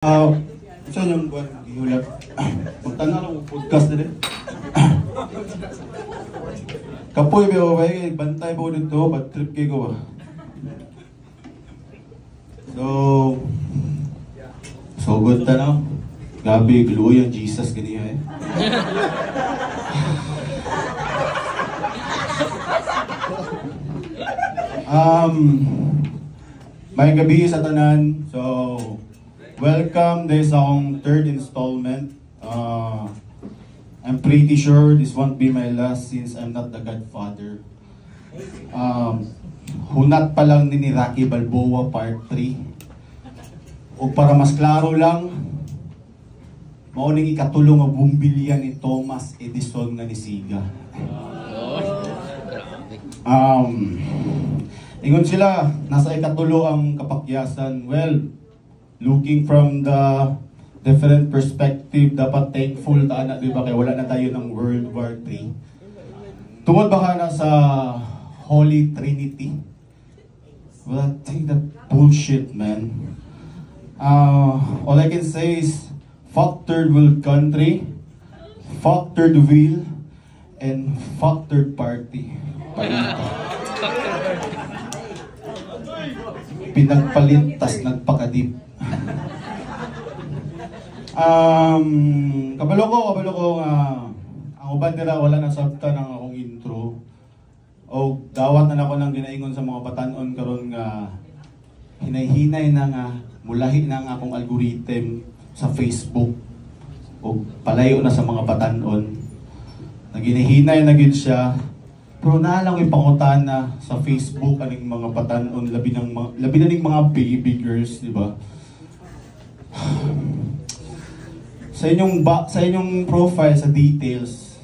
Ah, sa inyong buwan, gihulat. Magtana lang podcast na rin. Kapoy ba ba bantay po dito, bad trip kayo ba? So good ta na. Gabi, gluoy ang Jesus ganyan eh. May gabi sa tanan. So welcome, this akong third installment. I'm pretty sure this won't be my last since I'm not the godfather. Hunat pa lang ni Rocky Balboa Part 3. O para mas klaro lang, mauning ikatulong ang bumbilya ni Thomas Edison nga ni Siga. Ingon sila, nasa ikatulo ang kapakyasan. Well, looking from the different perspective, dapat thankful ta na, di ba? Kaya wala na tayo ng World War III. Tungod ba ka na sa Holy Trinity? Well, I think that bullshit, man. All I can say is, fuck third world country, fuck third wheel, and fuck third party. Pinagpalit, tas nagpakadip. Kabalo ko ang uban nila wala na sabta ng akong intro. O dawat na ako ng ginaingon sa mga batanon karon nga hinay-hinay na nga mulahi na nga akong algorithm sa Facebook o palayo na sa mga batanon. Naginihinay na gid siya. Pero naalang ipangutana sa Facebook aning mga batanon labi na ning mga baby girls, di ba? Sa inyong profile, sa details,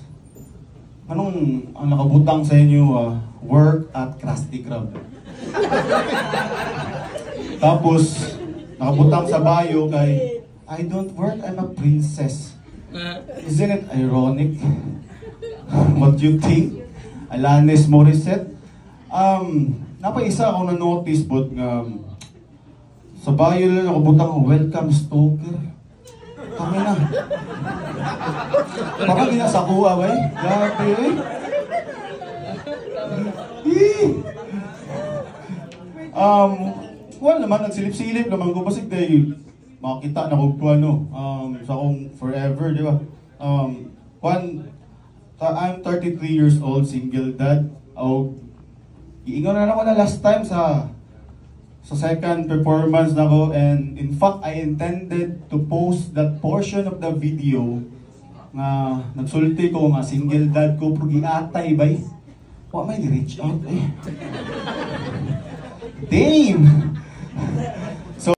anong ang nakabutang sa inyo? Work at Krusty Krab. Tapos, nakabutang sa bio kay, I don't work, I'm a princess. Isn't it ironic? What do you think? Alanis Morissette? Napaisa akong na-notice but sa bio lang nakabutang, welcome stalker. Kami na. Parang ginasakuha ba eh? Grabe eh. Well naman, nagsilip-silip naman ko. Basig dahil makakita na ko sa akong forever, di ba? I'm 33 years old, single dad. Iingon na ako na last time sa second performance na ko, and in fact I intended to post that portion of the video nga nagsulti ko nga single dad ko pero giatay bay wa may reach out eh. Damn!